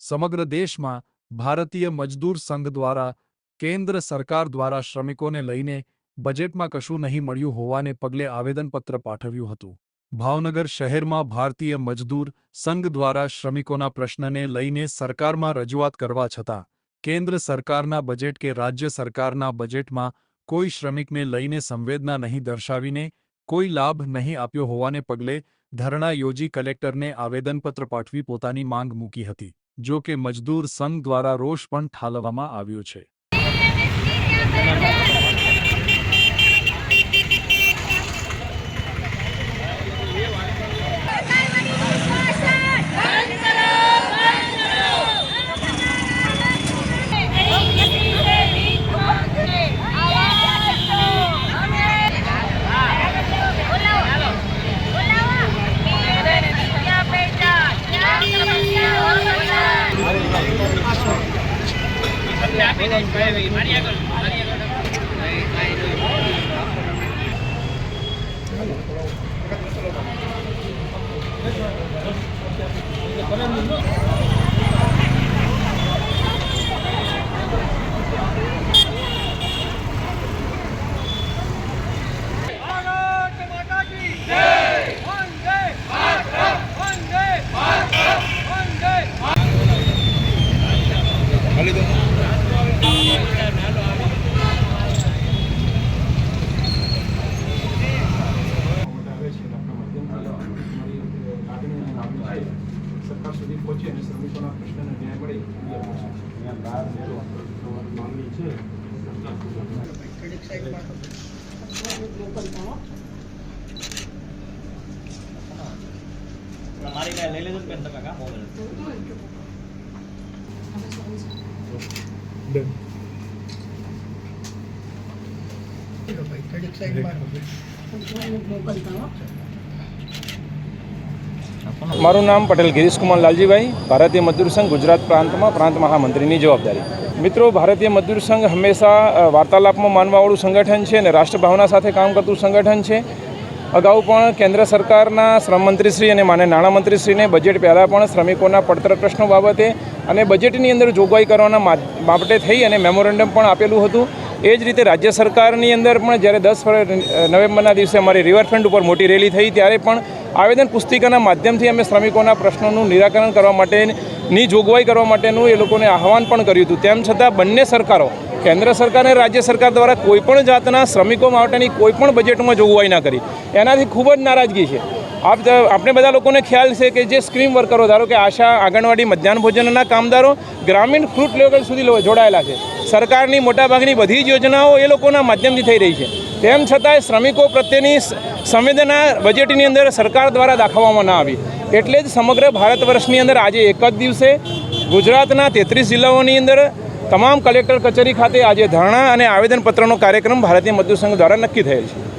સમગ્ર દેશમાં ભારતીય મજદૂર સંઘ દ્વારા કેન્દ્ર સરકાર દ્વારા શ્રમિકોને લઈને બજેટમાં કશું નહીં મળ્યું હોવાને પગલે આવેદનપત્ર પાઠવ્યું હતું। ભાવનગર શહેરમાં ભારતીય મજદૂર સંઘ દ્વારા શ્રમિકોના પ્રશ્નને લઈને સરકારમાં રજૂઆત કરવા છતાં કેન્દ્ર સરકારના બજેટ કે રાજ્ય સરકારના બજેટમાં કોઈ શ્રમિકને લઈને સંવેદના નહીં દર્શાવીને કોઈ લાભ નહીં આપ્યો હોવાને પગલે ધરણા યોજી કલેક્ટરને આવેદનપત્ર પાઠવી પોતાની માંગ મૂકી હતી। જો કે મજદૂર સંઘ દ્વારા રોષ પણ ઠાલવવામાં આવ્યો છે। સરકાર સુધી પહોંચી અને શ્રમિકોના પ્રશ્નને ન્યાય મળે માંગણી છે। મારી કાંઈ લઈ લેજો કે તમે કાં મોબાઈલ મારું નામ પટેલ ગિરીશ કુમાર લાલજીભાઈ, ભારતીય મજદૂર સંઘ ગુજરાત પ્રાંતમાં પ્રાંત મહામંત્રીની જવાબદારી। મિત્રો, ભારતીય મજદૂર સંઘ હંમેશા વાર્તાલાપમાં માનવાવાળું સંગઠન છે અને રાષ્ટ્રભાવના સાથે કામ કરતું સંગઠન છે। અગાઉ પણ કેન્દ્ર સરકારના શ્રમમંત્રીશ્રી અને માન્ય નાણામંત્રીશ્રીને બજેટ પહેલાં પણ શ્રમિકોના પડતર પ્રશ્નો બાબતે અને બજેટની અંદર જોગવાઈ કરવાના બાબતે થઈ અને મેમોરેન્ડમ પણ આપેલું હતું। એ જ રીતે રાજ્ય સરકારની અંદર પણ જ્યારે 10 નવેમ્બરના દિવસે અમારી રિવરફ્રન્ટ ઉપર મોટી રેલી થઈ ત્યારે પણ આવેદન પુસ્તિકાના માધ્યમથી અમે શ્રમિકોના પ્રશ્નોનું નિરાકરણ કરવા માટેની જોગવાઈ કરવા માટેનું એ લોકોને આહવાન પણ કર્યું હતું। તેમ છતાં બંને સરકારો, કેન્દ્ર સરકાર અને રાજ્ય સરકાર દ્વારા કોઈપણ જાતના શ્રમિકો માટેની કોઈપણ બજેટમાં જોગવાઈ ના કરી, એનાથી ખૂબ જ નારાજગી છે। આપણે બધા લોકોને ખ્યાલ છે કે જે સ્ક્રીમ વર્કરો, ધારો કે આશા, આંગણવાડી, મધ્યાહન ભોજનના કામદારો ગ્રામીણ ફ્રૂટ લેવલ સુધી જોડાયેલા છે। સરકારની મોટાભાગની બધી જ યોજનાઓ એ લોકોના માધ્યમથી થઈ રહી છે। તેમ છતાંય શ્રમિકો પ્રત્યેની સંવેદના બજેટની અંદર સરકાર દ્વારા દાખવવામાં ના આવી। એટલે જ સમગ્ર ભારત વર્ષની અંદર આજે એક જ દિવસે ગુજરાતના 33 જિલ્લાઓની અંદર તમામ કલેક્ટર કચેરી ખાતે આજે ધરણા અને આવેદનપત્રનો કાર્યક્રમ ભારતીય મજદૂર સંઘ દ્વારા નક્કી થયેલ છે।